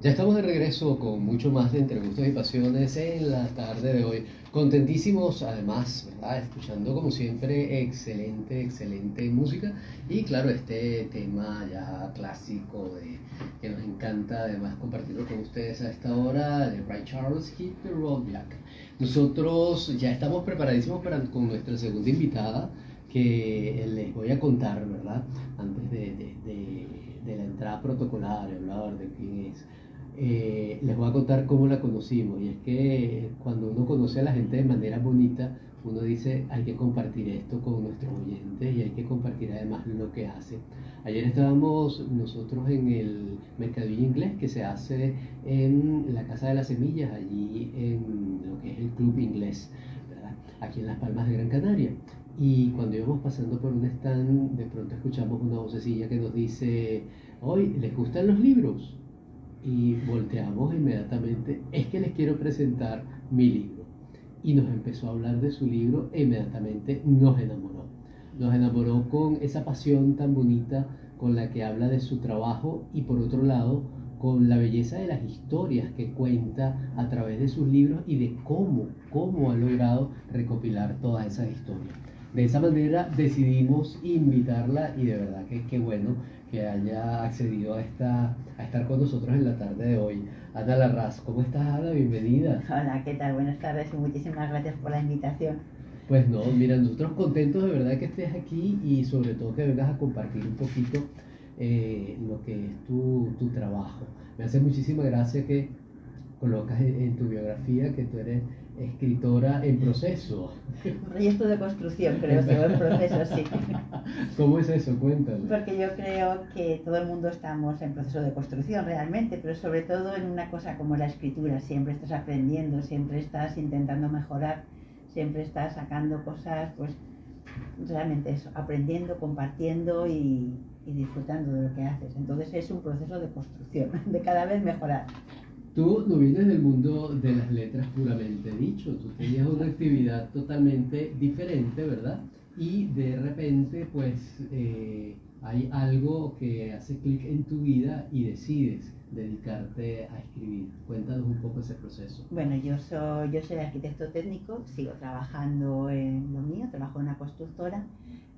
Ya estamos de regreso con mucho más de Entre Gustos y Pasiones en la tarde de hoy. Contentísimos, además, ¿verdad? Escuchando como siempre excelente música. Y claro, este tema ya clásico que nos encanta además compartirlo con ustedes a esta hora de Ray Charles, Hit the Road Jack. Nosotros ya estamos preparadísimos con nuestra segunda invitada que les voy a contar, ¿verdad? Antes de la entrada protocolaria, hablar de quién es. Les voy a contar cómo la conocimos. Y es que cuando uno conoce a la gente de manera bonita, uno dice, hay que compartir esto con nuestros oyentes y hay que compartir además lo que hace. Ayer estábamos nosotros en el mercadillo inglés que se hace en la Casa de las Semillas, allí en lo que es el Club Inglés, ¿verdad? Aquí en Las Palmas de Gran Canaria. Y cuando íbamos pasando por un stand, de pronto escuchamos una vocecilla que nos dice, hoy, ¿les gustan los libros? Y volteamos inmediatamente, es que les quiero presentar mi libro. Y nos empezó a hablar de su libro e inmediatamente nos enamoró. Nos enamoró con esa pasión tan bonita con la que habla de su trabajo y por otro lado con la belleza de las historias que cuenta a través de sus libros y de cómo ha logrado recopilar todas esas historias. De esa manera decidimos invitarla y de verdad que qué bueno que haya accedido a estar con nosotros en la tarde de hoy. Ana Larraz, ¿cómo estás, Ana? Bienvenida. Hola, ¿qué tal? Buenas tardes y muchísimas gracias por la invitación. Pues no, mira, nosotros contentos de verdad que estés aquí y sobre todo que vengas a compartir un poquito lo que es tu trabajo. Me hace muchísima gracia que colocas en tu biografía que tú eres escritora en proceso. Proyecto de construcción, creo que en proceso, sí. ¿Cómo es eso? Cuéntame. Porque yo creo que todo el mundo estamos en proceso de construcción realmente, pero sobre todo en una cosa como la escritura. Siempre estás aprendiendo, siempre estás intentando mejorar, siempre estás sacando cosas, pues realmente eso, aprendiendo, compartiendo y disfrutando de lo que haces. Entonces es un proceso de construcción, de cada vez mejorar. Tú no vienes del mundo de las letras puramente dicho, tú tenías una actividad totalmente diferente, ¿verdad? Y de repente, pues, hay algo que hace clic en tu vida y decides dedicarte a escribir. Cuéntanos un poco ese proceso. Bueno, yo soy arquitecto técnico, sigo trabajando en lo mío, trabajo en una constructora,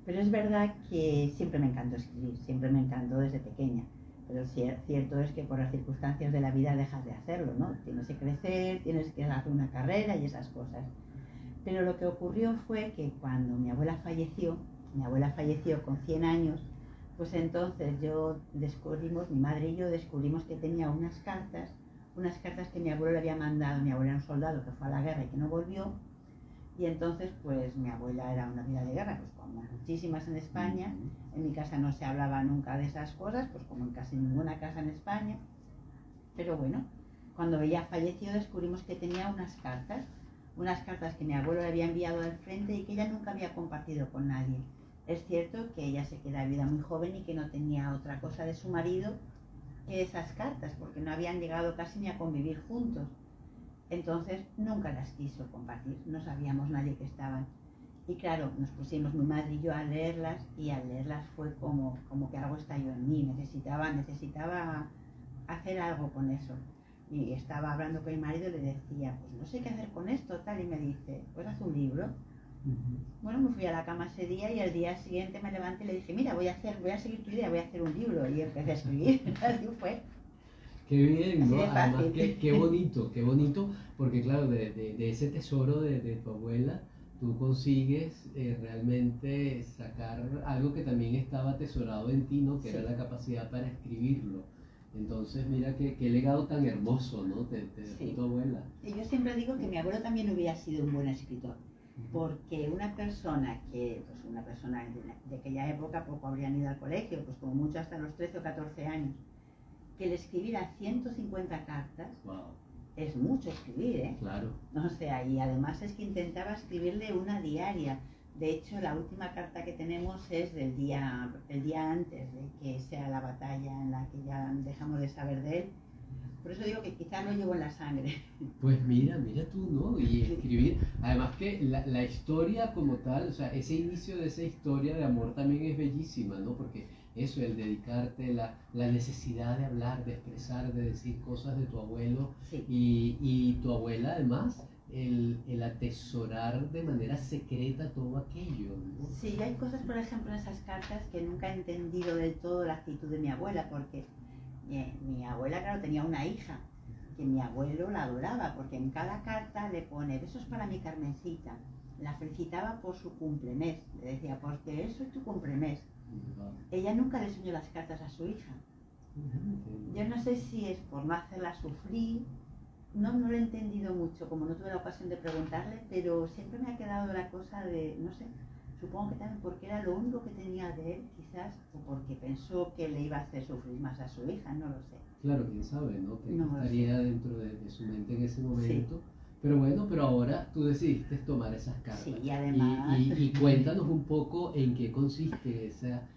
pero es verdad que siempre me encantó escribir, siempre me encantó desde pequeña. Pero cierto es que por las circunstancias de la vida dejas de hacerlo, ¿no? Tienes que crecer, tienes que hacer una carrera y esas cosas. Pero lo que ocurrió fue que cuando mi abuela falleció con 100 años, pues entonces mi madre y yo descubrimos que tenía unas cartas que mi abuelo le había mandado. Mi abuelo era un soldado que fue a la guerra y que no volvió. Y entonces, pues mi abuela era una vida de guerra, pues como muchísimas en España. En mi casa no se hablaba nunca de esas cosas, pues como en casi ninguna casa en España. Pero bueno, cuando ella falleció descubrimos que tenía unas cartas que mi abuelo le había enviado al frente y que ella nunca había compartido con nadie. Es cierto que ella se queda vida muy joven y que no tenía otra cosa de su marido que esas cartas, porque no habían llegado casi ni a convivir juntos. Entonces nunca las quiso compartir, no sabíamos nadie que estaban. Y claro, nos pusimos mi madre y yo a leerlas y al leerlas fue como que algo estalló en mí, necesitaba hacer algo con eso. Y estaba hablando con mi marido y le decía, pues no sé qué hacer con esto, tal, y me dice, pues haz un libro. Bueno, me fui a la cama ese día y al día siguiente me levanté y le dije, mira, voy a seguir tu idea, voy a hacer un libro. Y empecé a escribir, así fue. Qué bien, ¿no? Además, Fácil. qué bonito, porque claro, de ese tesoro de tu abuela, tú consigues realmente sacar algo que también estaba atesorado en ti, ¿no? Que Sí. era la capacidad para escribirlo. Entonces, mira qué legado tan hermoso, ¿no? Te dejó Sí. tu abuela. Y yo siempre digo que mi abuelo también hubiera sido un buen escritor, porque una persona de aquella época poco habrían ido al colegio, pues como mucho hasta los 13 o 14 años, que le escribiera 150 cartas, Wow, es mucho escribir, ¿eh? claro. O sea, y además es que intentaba escribirle una diaria. De hecho, la última carta que tenemos es el día antes de que sea la batalla en la que ya dejamos de saber de él. Por eso digo que quizás lo llevo en la sangre. Pues mira tú, ¿no? Y escribir, además que la historia como tal, o sea, ese inicio de esa historia de amor también es bellísima, ¿no? Porque eso, el dedicarte, la necesidad de hablar, de expresar, de decir cosas de tu abuelo Sí. y tu abuela además, el atesorar de manera secreta todo aquello, ¿no? Sí, hay cosas, por ejemplo, en esas cartas que nunca he entendido del todo la actitud de mi abuela, porque mi abuela, claro, tenía una hija, que mi abuelo la adoraba, porque en cada carta le pone besos para mi Carmencita, la felicitaba por su cumplemes, le decía, porque eso es tu cumplemes. Ella nunca le enseñó las cartas a su hija. Yo no sé si es por no hacerla sufrir, no lo he entendido mucho, como no tuve la ocasión de preguntarle, pero siempre me ha quedado la cosa de, no sé, supongo que también porque era lo único que tenía de él, quizás, o porque pensó que le iba a hacer sufrir más a su hija, no lo sé. Claro, quién sabe, ¿no? Que No lo estaría sé. dentro de su mente en ese momento. Sí. Pero bueno, pero ahora tú decidiste tomar esas cartas. Sí, y además... Y cuéntanos un poco en qué consiste esa,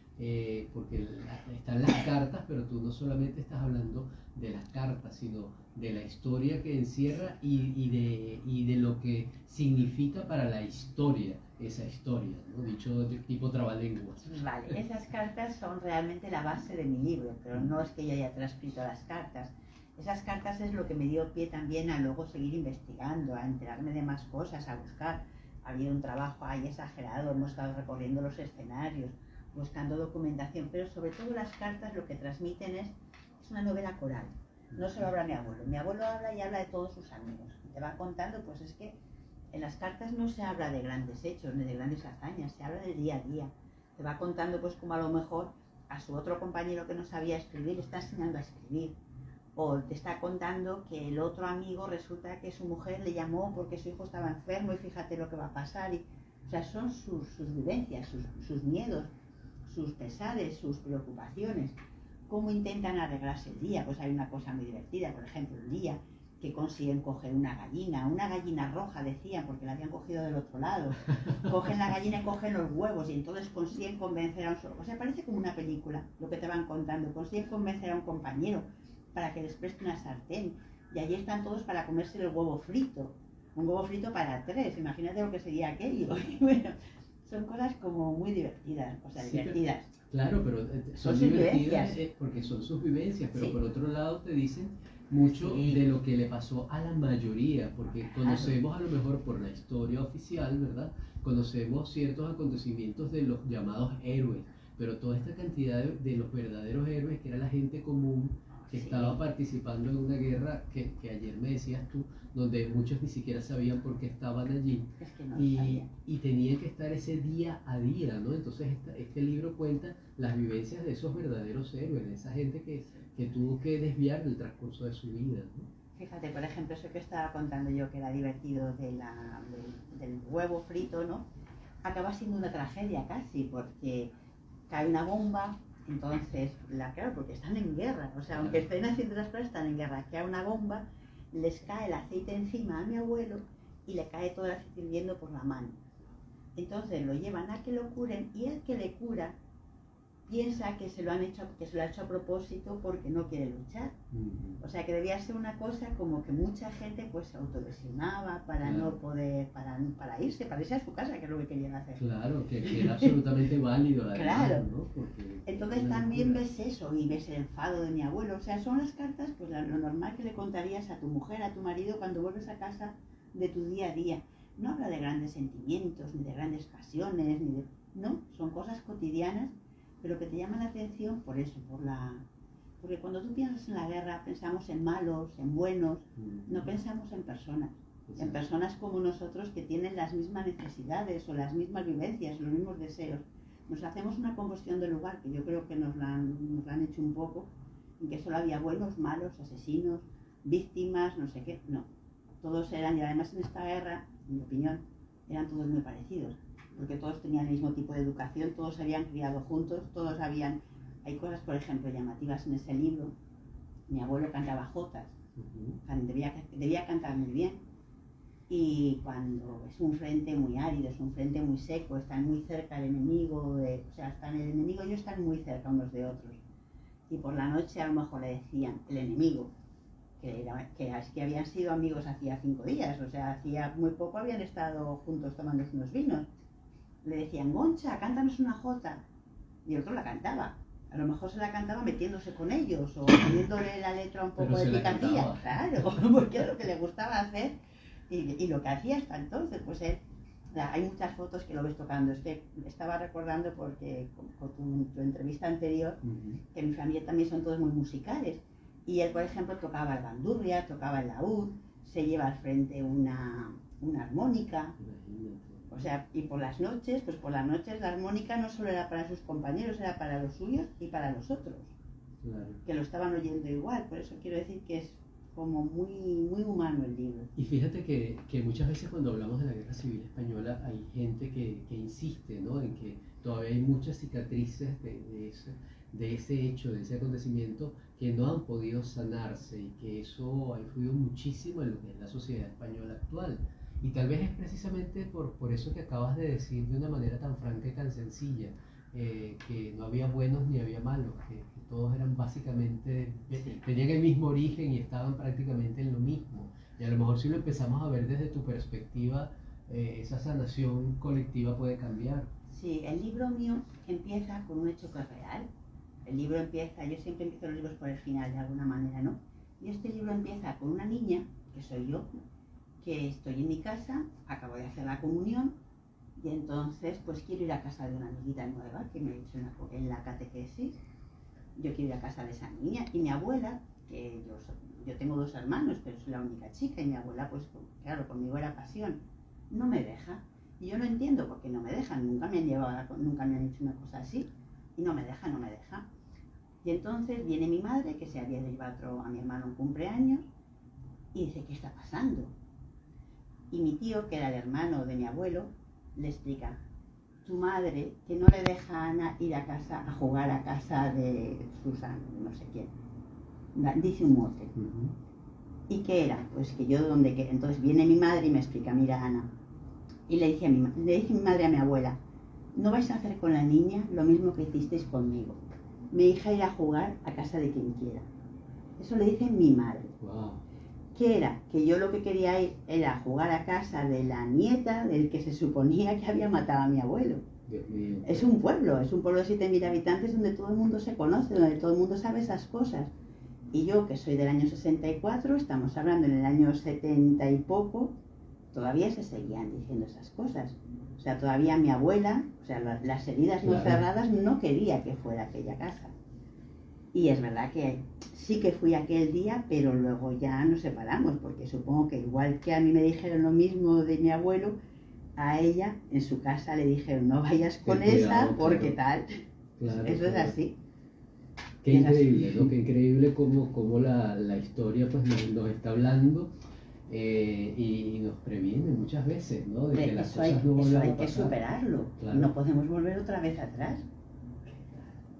porque están las cartas, pero tú no solamente estás hablando de las cartas, sino de la historia que encierra y de lo que significa para la historia, esa historia, ¿no? Dicho de tipo trabalenguas. Vale, esas cartas son realmente la base de mi libro, pero no es que yo haya transcrito las cartas. Esas cartas es lo que me dio pie también a luego seguir investigando, a enterarme de más cosas, a buscar. Ha habido un trabajo ahí exagerado, hemos estado recorriendo los escenarios, buscando documentación, pero sobre todo las cartas lo que transmiten es una novela coral. No solo habla mi abuelo habla y habla de todos sus amigos. Te va contando, pues es que en las cartas no se habla de grandes hechos ni de grandes hazañas, se habla del día a día. Te va contando pues como a lo mejor a su otro compañero que no sabía escribir le está enseñando a escribir. O te está contando que el otro amigo resulta que su mujer le llamó porque su hijo estaba enfermo y fíjate lo que va a pasar. O sea, son sus vivencias, sus miedos, sus pesares, sus preocupaciones. ¿Cómo intentan arreglarse el día? Pues hay una cosa muy divertida, por ejemplo, un día que consiguen coger una gallina roja, decían, porque la habían cogido del otro lado. Cogen la gallina y cogen los huevos y entonces consiguen convencer a un solo. O sea, parece como una película lo que te van contando. Consiguen convencer a un compañero para que les preste una sartén. Y allí están todos para comerse el huevo frito. Un huevo frito para 3, imagínate lo que sería aquello. Bueno, son cosas como muy divertidas, o sea, sí, divertidas. Claro, pero son divertidas porque son sus vivencias, pero sí, por otro lado te dicen mucho sí, de lo que le pasó a la mayoría, porque conocemos a lo mejor por la historia oficial, ¿verdad? Conocemos ciertos acontecimientos de los llamados héroes, pero toda esta cantidad de los verdaderos héroes, que era la gente común, que sí, estaba participando en una guerra que ayer me decías tú, donde muchos ni siquiera sabían por qué estaban allí, es que no y tenían que estar ese día a día, ¿no? Entonces este libro cuenta las vivencias de esos verdaderos héroes, de esa gente que tuvo que desviar del transcurso de su vida, ¿no? Fíjate, por ejemplo, eso que estaba contando yo, que era divertido del huevo frito, ¿no? Acaba siendo una tragedia casi, porque cae una bomba. Entonces, claro, porque están en guerra, o sea, aunque estén haciendo las cosas, están en guerra. Cae una bomba, les cae el aceite encima a mi abuelo y le cae todo el aceite hirviendo por la mano. Entonces lo llevan a que lo curen y el que le cura piensa que se lo ha hecho a propósito porque no quiere luchar. O sea, que debía ser una cosa como que mucha gente pues se autolesionaba para no poder, para irse a su casa, que es lo que querían hacer. Claro, que era absolutamente válido. Claro. ¿No? Entonces también ves eso y ves el enfado de mi abuelo. O sea, son las cartas, pues lo normal que le contarías a tu mujer, a tu marido cuando vuelves a casa de tu día a día. No habla de grandes sentimientos, ni de grandes pasiones, no, son cosas cotidianas, pero que te llaman la atención por eso, porque cuando tú piensas en la guerra pensamos en malos, en buenos, no pensamos en personas como nosotros que tienen las mismas necesidades o las mismas vivencias, los mismos deseos. Nos hacemos una confusión del lugar, que yo creo que nos la han hecho un poco, en que solo había buenos, malos, asesinos, víctimas, no sé qué, no. Todos eran, y además en esta guerra, en mi opinión, eran todos muy parecidos, porque todos tenían el mismo tipo de educación, todos se habían criado juntos, hay cosas, por ejemplo, llamativas en ese libro. Mi abuelo cantaba jotas, debía cantar muy bien, y cuando es un frente muy árido, es un frente muy seco, están muy cerca el enemigo, están el enemigo y ellos están muy cerca unos de otros, y por la noche a lo mejor le decían, el enemigo, que habían sido amigos hacía 5 días, o sea, hacía muy poco habían estado juntos tomando unos vinos. Le decían, Goncha, cántanos una jota. Y el otro la cantaba. A lo mejor se la cantaba metiéndose con ellos o poniéndole la letra un poco de picardía, claro, porque era lo que le gustaba hacer y lo que hacía hasta entonces, pues él, hay muchas fotos que lo ves tocando. Es que estaba recordando porque con tu entrevista anterior, que mi familia también son todos muy musicales, y él, por ejemplo, tocaba el bandurria, tocaba el laúd, se lleva al frente una armónica. O sea, y por las noches, pues por las noches la armónica no solo era para sus compañeros, era para los suyos y para los otros, claro, que lo estaban oyendo igual. Por eso quiero decir que es como muy, muy humano el libro. Y fíjate que muchas veces cuando hablamos de la Guerra Civil Española hay gente que insiste, ¿no?, en que todavía hay muchas cicatrices de ese hecho, de ese acontecimiento, que no han podido sanarse y que eso ha influido muchísimo en lo que es la sociedad española actual. Y tal vez es precisamente por eso que acabas de decir de una manera tan franca y tan sencilla, que no había buenos ni había malos, que todos eran básicamente, tenían el mismo origen y estaban prácticamente en lo mismo. Y a lo mejor si lo empezamos a ver desde tu perspectiva, esa sanación colectiva puede cambiar. Sí, el libro mío empieza con un hecho que es real. El libro empieza, yo siempre empiezo los libros por el final de alguna manera, ¿no? Y este libro empieza con una niña, que soy yo, que estoy en mi casa, acabo de hacer la comunión y entonces pues quiero ir a casa de una amiguita nueva que me ha dicho en la catequesis. Yo quiero ir a casa de esa niña y mi abuela, que yo tengo 2 hermanos, pero soy la única chica, y mi abuela, pues claro, conmigo era pasión, no me deja. Y yo no entiendo por qué no me dejan, nunca me han dicho una cosa así, y no me deja. Y entonces viene mi madre, que se había llevado a mi hermano un cumpleaños, y dice, ¿qué está pasando? Y mi tío, que era el hermano de mi abuelo, le explica, tu madre, que no le deja a Ana ir a jugar a casa de Susan, no sé quién, dice un mote. ¿Y qué era? Pues que yo entonces viene mi madre y me explica, mira Ana, y le dice mi madre a mi abuela, no vais a hacer con la niña lo mismo que hicisteis conmigo, mi hija irá a jugar a casa de quien quiera. Eso le dice mi madre. Wow. ¿Qué era? Que yo lo que quería ir era jugar a casa de la nieta del que se suponía que había matado a mi abuelo. Dios mío. Es un pueblo de 7.000 habitantes donde todo el mundo se conoce, donde todo el mundo sabe esas cosas. Y yo, que soy del año 64, estamos hablando en el año 70 y poco, todavía se seguían diciendo esas cosas. O sea, todavía mi abuela, o sea, las heridas no cerradas, no quería que fuera aquella casa. Y es verdad que sí que fui aquel día, pero luego ya nos separamos, porque supongo que igual que a mí me dijeron lo mismo de mi abuelo, a ella en su casa le dijeron, no vayas con esa, porque tal. Claro, eso es así. Qué increíble, ¿no? Qué increíble cómo la historia pues nos está hablando y nos previene muchas veces, ¿no? De que las cosas no vuelvan a pasar. Hay que superarlo. Claro. No podemos volver otra vez atrás.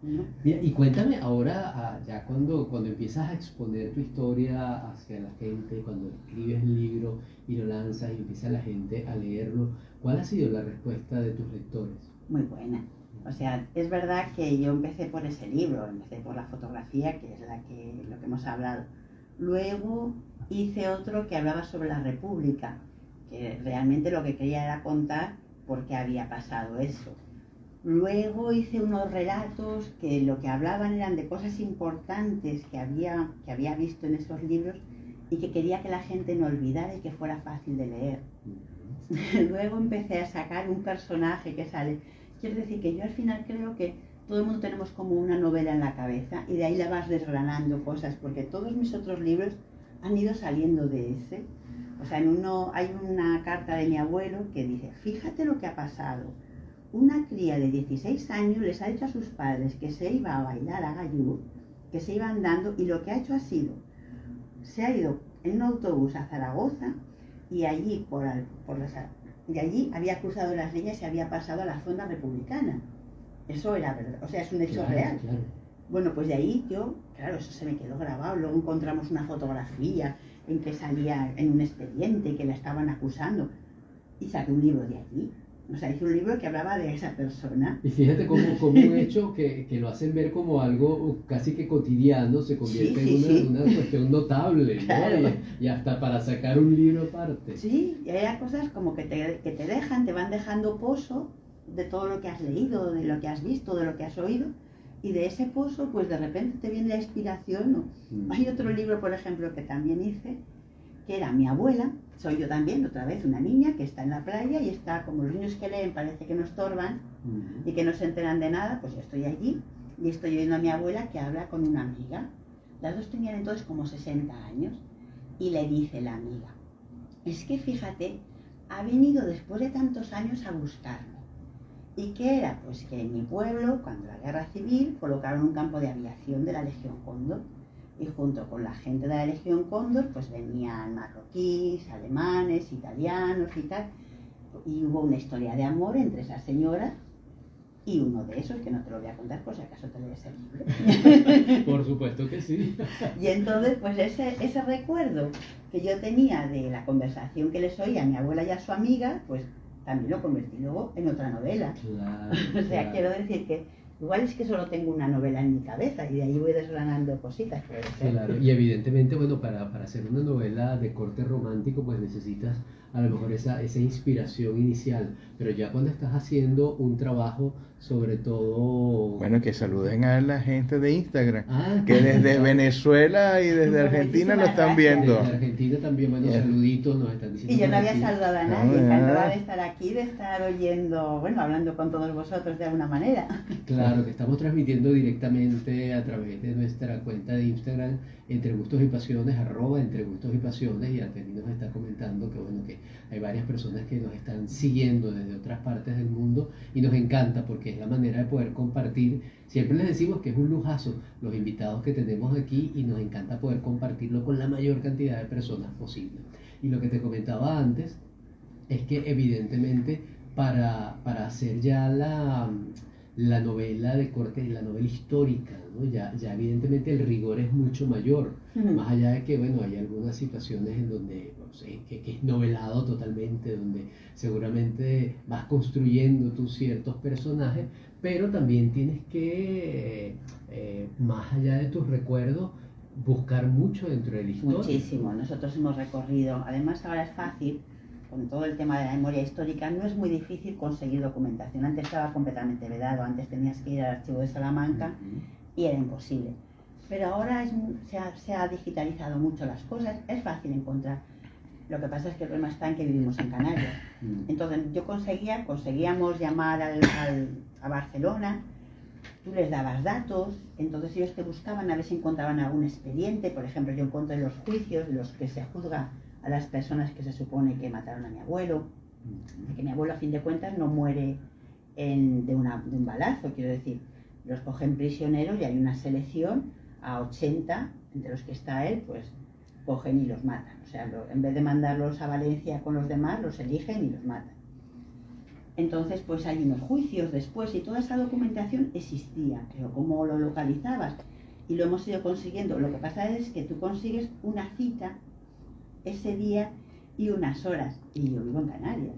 ¿No? Mira, y cuéntame ahora, ya cuando empiezas a exponer tu historia hacia la gente, cuando escribes el libro y lo lanzas y empieza la gente a leerlo, ¿cuál ha sido la respuesta de tus lectores? Muy buena. O sea, es verdad que yo empecé por ese libro, empecé por la fotografía, que es lo que hemos hablado. Luego hice otro que hablaba sobre la República, que realmente lo que quería era contar por qué había pasado eso. Luego hice unos relatos que lo que hablaban eran de cosas importantes que había visto en esos libros y que quería que la gente no olvidara y que fuera fácil de leer. Luego empecé a sacar un personaje que sale. Quiero decir que yo al final creo que todo el mundo tenemos como una novela en la cabeza y de ahí la vas desgranando cosas, porque todos mis otros libros han ido saliendo de ese. O sea, en uno hay una carta de mi abuelo que dice, fíjate lo que ha pasado. Una cría de 16 años les ha dicho a sus padres que se iba a bailar a Gallú, que se iba andando, y lo que ha hecho ha sido, se ha ido en un autobús a Zaragoza y allí, de allí había cruzado las líneas y había pasado a la zona republicana. Eso era verdad, o sea, es un hecho real. Claro. Bueno, pues de ahí claro, eso se me quedó grabado. Luego encontramos una fotografía en que salía en un expediente que la estaban acusando y saqué un libro de allí. O sea, hice un libro que hablaba de esa persona. Y fíjate cómo un hecho que lo hacen ver como algo casi que cotidiano se convierte en una cuestión notable, claro. ¿No? Y hasta para sacar un libro aparte. Sí, y hay cosas como que te van dejando pozo de todo lo que has leído, de lo que has visto, de lo que has oído, Y de ese pozo, pues de repente te viene la inspiración, ¿no? Hay otro libro, por ejemplo, que también hice, que era mi abuela, soy yo también, otra vez, una niña que está en la playa y está, como los niños que leen parece que no estorban y que no se enteran de nada, pues yo estoy allí y estoy oyendo a mi abuela que habla con una amiga. Las dos tenían entonces como 60 años y le dice la amiga, es que fíjate, ha venido después de tantos años a buscarme. ¿Y qué era? Pues que en mi pueblo, cuando la guerra civil, colocaron un campo de aviación de la Legión Cóndor. Y junto con la gente de la Legión Cóndor, pues venían marroquíes, alemanes, italianos y tal. Y hubo una historia de amor entre esas señoras y uno de esos, que no te lo voy a contar por si acaso te lees el libro. Por supuesto que sí. Y entonces, pues ese recuerdo que yo tenía de la conversación que les oía a mi abuela y a su amiga, pues también lo convertí luego en otra novela. Claro, O sea, claro. quiero decir que igual es que solo tengo una novela en mi cabeza y de ahí voy desgranando cositas, puede ser. Claro, y evidentemente, bueno, para hacer una novela de corte romántico, pues necesitas a lo mejor esa inspiración inicial, pero ya cuando estás haciendo un trabajo, sobre todo... Bueno, que saluden a la gente de Instagram, Ah, que desde Venezuela y desde Argentina lo están viendo. desde Argentina también, bueno, Yeah. saluditos, nos están diciendo Y yo por no había aquí. saludado a No, nadie, ya. encantada de estar aquí, de estar oyendo, bueno, hablando con todos vosotros de alguna manera. Claro, que estamos transmitiendo directamente a través de nuestra cuenta de Instagram, Entre Gustos y Pasiones, @Entre Gustos y Pasiones, y Artemi nos está comentando que bueno, que hay varias personas que nos están siguiendo desde otras partes del mundo y nos encanta porque es la manera de poder compartir. Siempre les decimos que es un lujazo los invitados que tenemos aquí y nos encanta poder compartirlo con la mayor cantidad de personas posible. Y lo que te comentaba antes es que evidentemente para hacer ya la novela de corte, la novela histórica, ¿no? Ya evidentemente el rigor es mucho mayor, más allá de que, bueno, hay algunas situaciones en donde, no sé, que es novelado totalmente, donde seguramente vas construyendo tus ciertos personajes, pero también tienes que, más allá de tus recuerdos, buscar mucho dentro de la historia. Muchísimo, nosotros hemos recorrido, además ahora es fácil, con todo el tema de la memoria histórica, no es muy difícil conseguir documentación. Antes estaba completamente vedado, antes tenías que ir al archivo de Salamanca y era imposible. Pero ahora se ha digitalizado mucho las cosas, es fácil encontrar. Lo que pasa es que el problema está en que vivimos en Canarias. Entonces yo conseguíamos llamar a Barcelona, tú les dabas datos, entonces ellos te buscaban a ver si encontraban algún expediente. Por ejemplo, yo encontré los juicios de los que se juzga a las personas que se supone que mataron a mi abuelo, que mi abuelo a fin de cuentas no muere de un balazo, quiero decir, los cogen prisioneros y hay una selección a 80, entre los que está él, pues cogen y los matan. O sea, en vez de mandarlos a Valencia con los demás, los eligen y los matan. Entonces, pues hay unos juicios después y toda esa documentación existía, pero ¿cómo lo localizabas? Y lo hemos ido consiguiendo. Lo que pasa es que tú consigues una cita ese día y unas horas, y yo vivo en Canarias.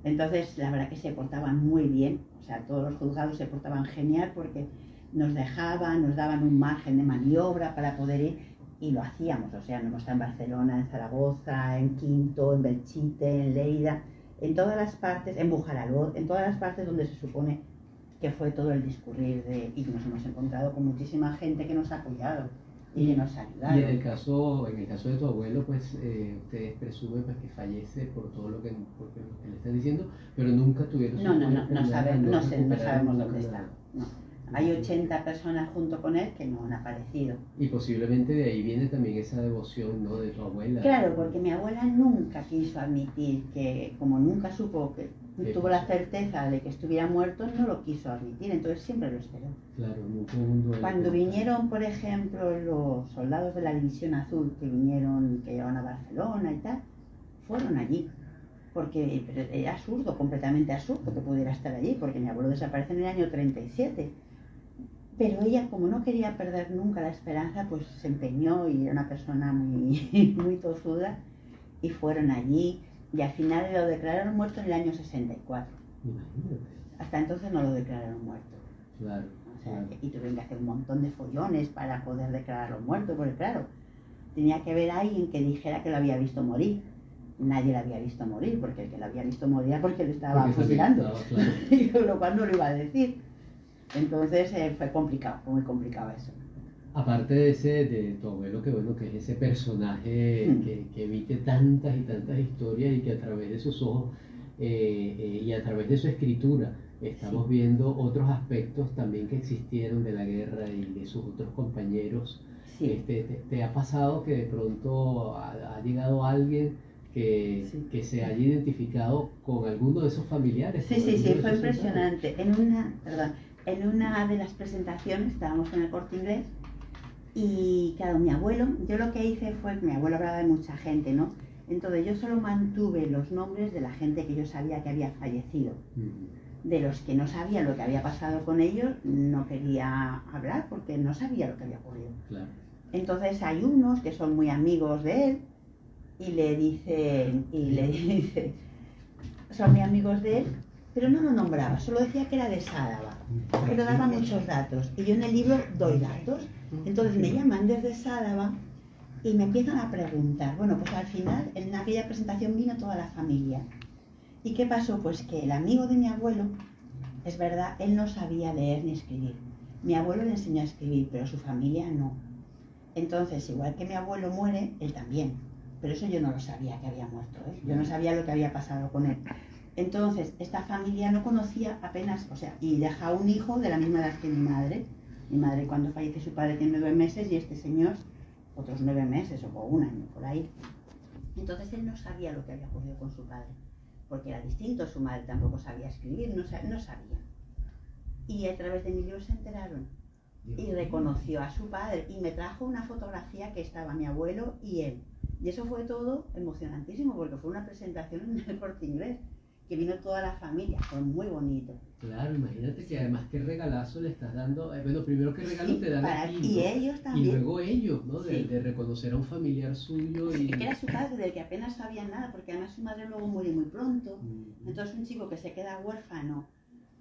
Entonces, la verdad que se portaban muy bien, o sea, todos los juzgados se portaban genial porque nos dejaban, nos daban un margen de maniobra para poder ir, y lo hacíamos. O sea, nos hemos estado en Barcelona, en Zaragoza, en Quinto, en Belchite, en Lleida, en todas las partes, en Bujaraló, en todas las partes donde se supone que fue todo el discurrir y nos hemos encontrado con muchísima gente que nos ha apoyado y que nos ha ayudado. Y en el caso de tu abuelo, pues ustedes presumen pues, que fallece por todo lo que le están diciendo, pero nunca tuvieron... No sabemos dónde está. Nada. No. Hay 80 personas junto con él que no han aparecido. Y posiblemente de ahí viene también esa devoción, ¿no?, de tu abuela. Claro, porque mi abuela nunca quiso admitir que, como nunca supo que tuvo la certeza de que estuviera muerto, no lo quiso admitir, entonces siempre lo esperó. Claro, nunca hubo un duelo. Cuando vinieron, por ejemplo, los soldados de la División Azul que vinieron, que llegaron a Barcelona y tal, fueron allí. Porque era absurdo, completamente absurdo que pudiera estar allí, porque mi abuelo desaparece en el año 37. Pero ella, como no quería perder nunca la esperanza, pues se empeñó y era una persona muy tozuda, y fueron allí y al final lo declararon muerto en el año 64. Imagínate. Hasta entonces no lo declararon muerto. Claro. O sea, Claro. y tuvieron que hacer un montón de follones para poder declararlo muerto, porque claro, tenía que haber alguien que dijera que lo había visto morir. Nadie lo había visto morir, porque el que lo había visto morir era porque lo estaba Porque fusilando. estaba, claro. Y con lo cual no lo iba a decir. Entonces fue complicado, fue muy complicado eso. Aparte de de tu abuelo, que bueno, que es ese personaje que emite tantas y tantas historias y que a través de sus ojos y a través de su escritura estamos Sí. viendo otros aspectos también que existieron de la guerra y de sus otros compañeros. Sí, ¿Te ha pasado que de pronto ha llegado alguien sí. que se haya identificado con alguno de esos familiares, Sí, con sí, alguno sí, de fue esos soldados? impresionante. Perdón, en una de las presentaciones estábamos en el Corte Inglés y claro, mi abuelo, yo lo que hice fue que mi abuelo hablaba de mucha gente, ¿no? Entonces yo solo mantuve los nombres de la gente que yo sabía que había fallecido. De los que no sabía lo que había pasado con ellos, no quería hablar porque no sabía lo que había ocurrido. Claro. Entonces hay unos que son muy amigos de él y le dice, son muy amigos de él, pero no lo nombraba, solo decía que era de Sádaba, pero daba muchos datos. Y yo en el libro doy datos. Entonces me llaman desde Sádaba y me empiezan a preguntar. Bueno, pues al final en aquella presentación vino toda la familia. ¿Y qué pasó? Pues que el amigo de mi abuelo, es verdad, él no sabía leer ni escribir. Mi abuelo le enseñó a escribir, pero su familia no. Entonces, igual que mi abuelo muere, él también. Pero eso yo no lo sabía que había muerto, ¿eh? Yo no sabía lo que había pasado con él. Entonces, esta familia no conocía apenas, o sea, y deja un hijo de la misma edad que mi madre. Mi madre cuando fallece su padre tiene 9 meses y este señor otros 9 meses o 1 año por ahí. Entonces él no sabía lo que había ocurrido con su padre, porque era distinto, su madre tampoco sabía escribir, no sabía. Y a través de mi libro se enteraron y reconoció a su padre y me trajo una fotografía que estaba mi abuelo y él. Y eso fue todo emocionantísimo porque fue una presentación en el Corte Inglés, que vino toda la familia, fue muy bonito. Claro, imagínate que además qué regalazo le estás dando, bueno, primero qué regalo Sí, te dan a ti, y ¿no? ellos también. Y luego ellos, ¿no? Sí. De reconocer a un familiar suyo y... Que era su padre, del que apenas sabía nada, porque además su madre luego muere muy pronto. Entonces un chico que se queda huérfano,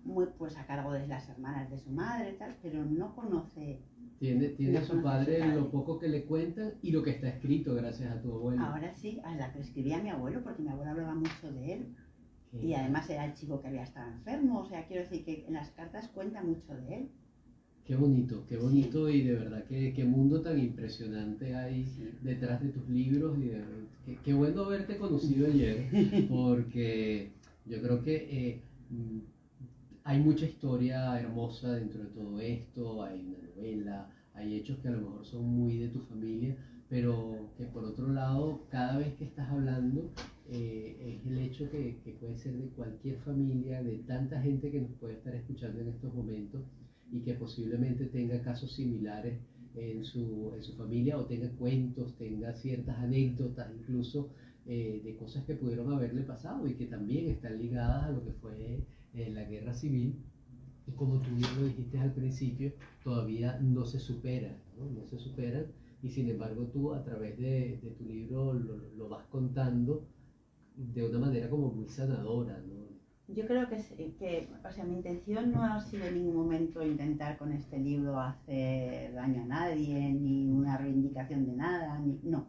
muy pues a cargo de las hermanas de su madre y tal, pero no conoce... Tiene a su padre padre. lo poco que le cuentan y lo que está escrito gracias a tu abuelo. Ahora sí, a la que escribía mi abuelo, porque mi abuelo hablaba mucho de él. Y además era el chico que había estado enfermo, o sea, quiero decir que en las cartas cuenta mucho de él. Qué bonito sí. Y de verdad qué mundo tan impresionante hay detrás de tus libros y qué bueno haberte conocido ayer, porque yo creo que hay mucha historia hermosa dentro de todo esto, hay una novela, hay hechos que a lo mejor son muy de tu familia, pero que por otro lado, cada vez que estás hablando, es el hecho que puede ser de cualquier familia, de tanta gente que nos puede estar escuchando en estos momentos y que posiblemente tenga casos similares en su familia o tenga cuentos, tenga ciertas anécdotas incluso de cosas que pudieron haberle pasado y que también están ligadas a lo que fue la guerra civil. Y como tú bien lo dijiste al principio, todavía no se superan, ¿no? No se superan y sin embargo tú a través de tu libro lo vas contando de una manera como muy sanadora, ¿no? Yo creo o sea, mi intención no ha sido en ningún momento intentar con este libro hacer daño a nadie, ni una reivindicación de nada, no.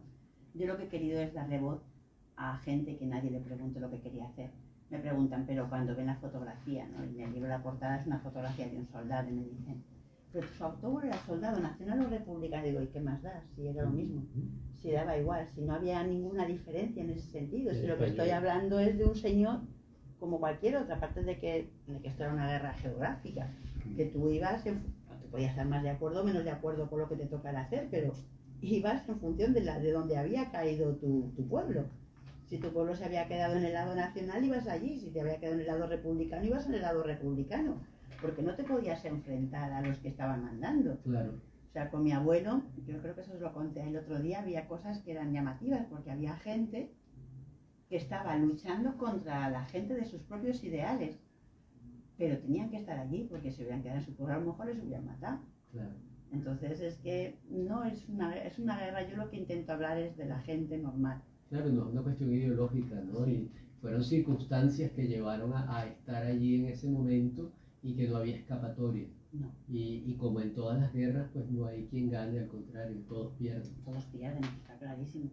Yo lo que he querido es darle voz a gente que nadie le pregunte lo que quería hacer. Me preguntan, pero cuando ven la fotografía, ¿no? En el libro la portada es una fotografía de un soldado y me dicen, pero su autor era soldado, nacional o republicano. Digo, ¿y qué más da? Si era lo mismo, si daba igual, si no había ninguna diferencia en ese sentido, si lo que estoy hablando es de un señor como cualquier otra, aparte de que esto era una guerra geográfica, que tú ibas, te podías estar más de acuerdo o menos de acuerdo con lo que te tocara hacer, pero ibas en función de donde había caído tu pueblo. Si tu pueblo se había quedado en el lado nacional, ibas allí, si te había quedado en el lado republicano, ibas en el lado republicano, porque no te podías enfrentar a los que estaban mandando. Claro. O sea, con mi abuelo, yo creo que eso os lo conté el otro día, había cosas que eran llamativas, porque había gente que estaba luchando contra la gente de sus propios ideales, pero tenían que estar allí porque si hubieran quedado en su pueblo a lo mejor les hubieran matado. Claro. Entonces es que no es una guerra, yo lo que intento hablar es de la gente normal. Claro, no es una cuestión ideológica, ¿no? Sí. Y fueron circunstancias que llevaron a estar allí en ese momento y que no había escapatoria. No. Y como en todas las guerras, pues no hay quien gane, al contrario, todos pierden. Todos pierden, está clarísimo.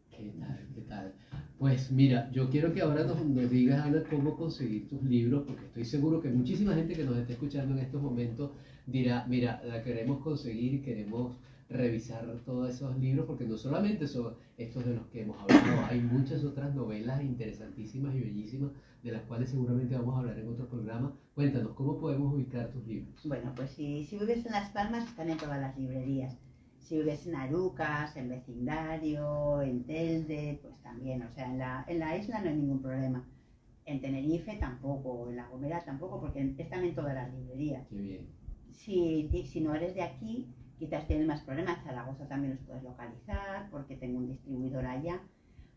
¿Qué tal? ¿Qué tal? Pues mira, yo quiero que ahora nos digas, Ana, cómo conseguir tus libros, porque estoy seguro que muchísima gente que nos está escuchando en estos momentos dirá, mira, la queremos conseguir y queremos revisar todos esos libros, porque no solamente son estos de los que hemos hablado, hay muchas otras novelas interesantísimas y bellísimas, de las cuales seguramente vamos a hablar en otro programa. Cuéntanos, ¿cómo podemos ubicar tus libros? Bueno, pues si vives en Las Palmas, están en todas las librerías. Si vives en Arucas, en Vecindario, en Telde, pues también. O sea, en la isla no hay ningún problema. En Tenerife tampoco, en La Gomera tampoco, porque están en todas las librerías. Qué bien. Si no eres de aquí, quizás tienes más problemas. En Zaragoza también los puedes localizar, porque tengo un distribuidor allá.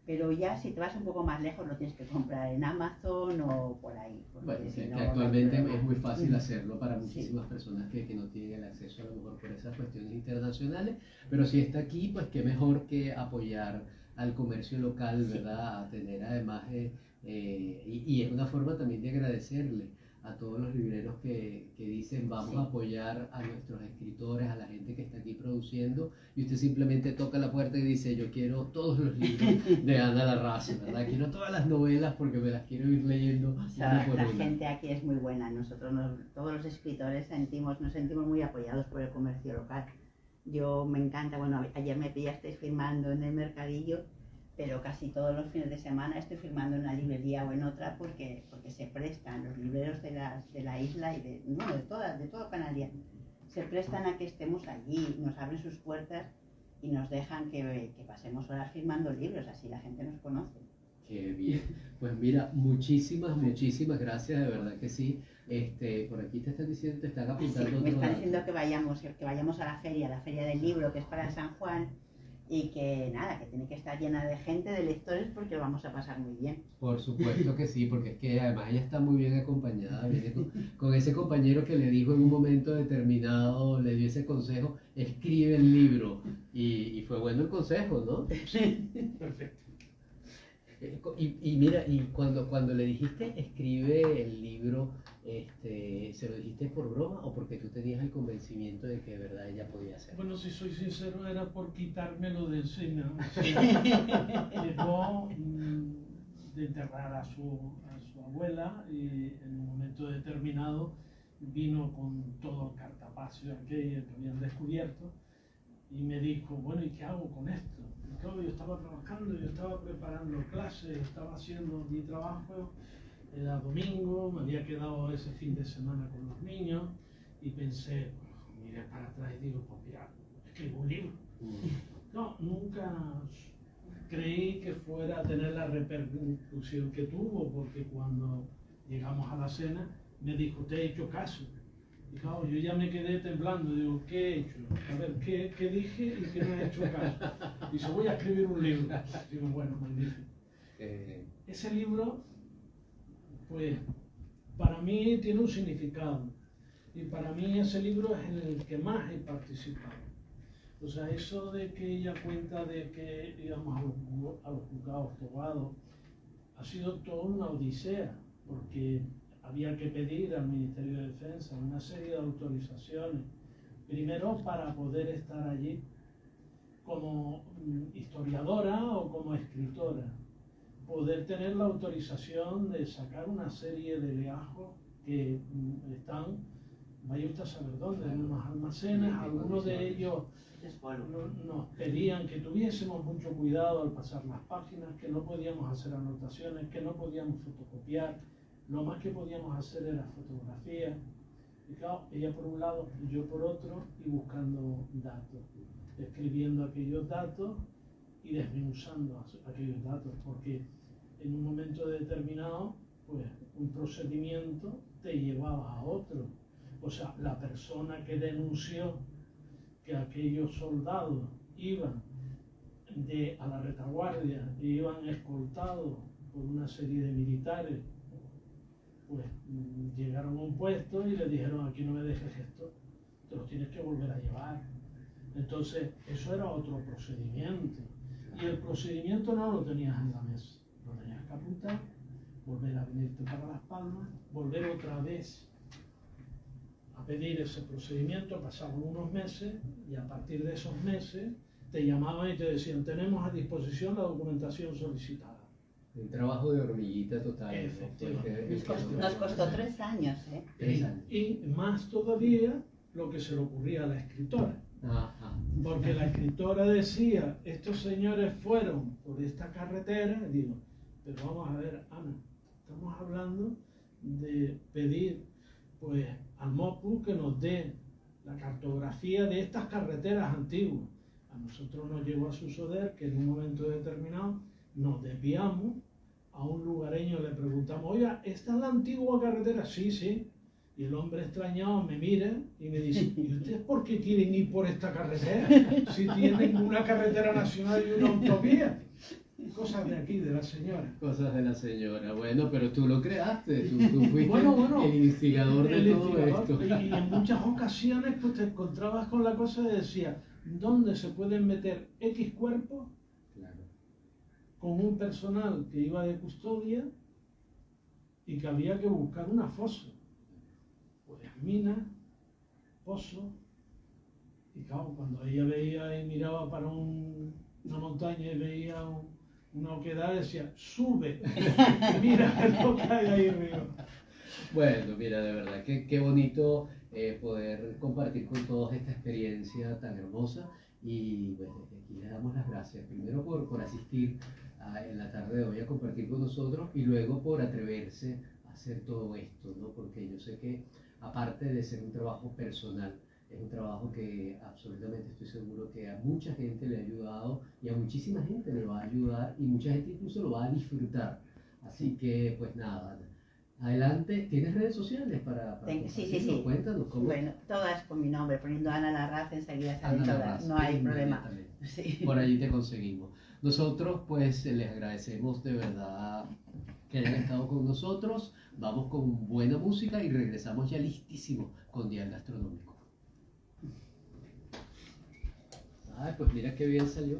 Pero ya si te vas un poco más lejos lo tienes que comprar en Amazon o por ahí. Bueno, Si que no, actualmente no hay es muy problema. fácil hacerlo para muchísimas personas que no tienen el acceso a lo mejor por esas cuestiones internacionales, pero si está aquí, pues qué mejor que apoyar al comercio local, Sí. ¿verdad? A tener además, y es una forma también de agradecerle a todos los libreros que dicen vamos Sí. a apoyar a nuestros escritores, a la gente que está aquí produciendo, y usted simplemente toca la puerta y dice yo quiero todos los libros de Ana Larraza, ¿verdad? Quiero todas las novelas porque me las quiero ir leyendo O sea, una por la una. gente aquí es muy buena. Nosotros, todos los escritores nos sentimos muy apoyados por el comercio local. Yo me encanta, bueno, ayer me pillasteis firmando en el mercadillo, pero casi todos los fines de semana estoy firmando en una librería o en otra porque se prestan los libreros de la isla y de todo Canarias. Se prestan a que estemos allí, nos abren sus puertas y nos dejan que pasemos horas firmando libros, así la gente nos conoce. Qué bien. Pues mira, muchísimas gracias, de verdad que sí. Por aquí te están diciendo, te están Sí, apuntando me otro están dato. diciendo que vayamos a la feria del libro, que es para San Juan, y que nada, que tiene que estar llena de gente, de lectores, porque lo vamos a pasar muy bien. Por supuesto que sí, porque es que además ella está muy bien acompañada, viene con ese compañero que le dijo en un momento determinado, le dio ese consejo, escribe el libro. Y fue bueno el consejo, ¿no? Perfecto. Y mira, y cuando le dijiste escribe el libro, ¿se lo dijiste por broma o porque tú tenías el convencimiento de que de verdad ella podía hacerlo? Bueno, si soy sincero, era por quitármelo de encima. Llegó de enterrar a su abuela y en un momento determinado vino con todo el cartapacio aquello que habían descubierto y me dijo, bueno, ¿y qué hago con esto? Y claro, yo estaba trabajando, yo estaba preparando clases, estaba haciendo mi trabajo, era domingo, me había quedado ese fin de semana con los niños y pensé, bueno, miré para atrás y digo, pues mira, escribo un libro. No, nunca creí que fuera a tener la repercusión que tuvo, porque cuando llegamos a la cena me dijo, te he hecho caso. Y claro, yo ya me quedé temblando, digo, ¿qué he hecho? A ver, ¿qué dije y qué no he hecho caso? Dice, voy a escribir un libro. Digo, bueno, magnífico. Ese libro, pues, para mí tiene un significado. Y para mí ese libro es en el que más he participado. O sea, eso de que ella cuenta de que íbamos a los juzgados togados, ha sido toda una odisea, porque había que pedir al Ministerio de Defensa una serie de autorizaciones, primero para poder estar allí como historiadora o como escritora, poder tener la autorización de sacar una serie de legajos que están, vaya usted a saber dónde, en unos almacenes, algunos de ellos nos pedían que tuviésemos mucho cuidado al pasar las páginas, que no podíamos hacer anotaciones, que no podíamos fotocopiar, lo más que podíamos hacer era fotografía. Y claro, ella por un lado, yo por otro, y buscando datos, escribiendo aquellos datos y desmenuzando aquellos datos, porque en un momento determinado, pues un procedimiento te llevaba a otro. O sea, la persona que denunció que aquellos soldados iban a la retaguardia y iban escoltados por una serie de militares, pues llegaron a un puesto y le dijeron, aquí no me dejes esto, te los tienes que volver a llevar. Entonces, eso era otro procedimiento. Y el procedimiento no lo tenías en la mesa, lo tenías que apuntar, volver a venirte para Las Palmas, volver otra vez a pedir ese procedimiento. Pasaban unos meses y a partir de esos meses te llamaban y te decían, tenemos a disposición la documentación solicitada. Un trabajo de hormiguita total. ¿no? Efectivamente. Nos costó 3 años, ¿eh? 3 años. Y más todavía lo que se le ocurría a la escritora. Ajá. Porque la escritora decía, estos señores fueron por esta carretera, y digo, pero vamos a ver, Ana, estamos hablando de pedir pues al MOPU que nos dé la cartografía de estas carreteras antiguas. A nosotros nos llegó a suceder que en un momento determinado nos desviamos a un lugareño, le preguntamos, oiga, ¿esta es la antigua carretera? Sí, sí. Y el hombre extrañado me mira y me dice, ¿y ustedes por qué quieren ir por esta carretera? Si tienen una carretera nacional y una autovía. Cosas de aquí, de la señora. Cosas de la señora. Bueno, pero tú lo creaste, tú fuiste Bueno, el instigador de todo esto. Y en muchas ocasiones pues te encontrabas con la cosa de decía, ¿dónde se pueden meter X cuerpos Claro. con un personal que iba de custodia y que había que buscar una fosa? Pues mina, pozo, y claro, cuando ella veía y miraba para una montaña y veía una oquedad, decía, sube, mira lo que hay ahí arriba. Bueno, mira, de verdad, qué bonito poder compartir con todos esta experiencia tan hermosa. Y bueno, desde aquí les damos las gracias, primero por asistir en la tarde de hoy a compartir con nosotros y luego por atreverse a hacer todo esto, ¿no? Porque yo sé que aparte de ser un trabajo personal, es un trabajo que absolutamente estoy seguro que a mucha gente le ha ayudado y a muchísima gente le va a ayudar y mucha gente incluso lo va a disfrutar. Así que, pues nada, adelante. ¿Tienes redes sociales para Sí, compartirlo? sí. Cuéntanos cómo. Bueno, todas con mi nombre, poniendo Ana Larraz enseguida salen Ana todas, Larraz, no hay problema. inmediatamente. Sí. Por allí te conseguimos. Nosotros pues les agradecemos de verdad que hayan estado con nosotros. Vamos con buena música y regresamos ya listísimo con Dial Gastronómico. Ay, pues mira qué bien salió.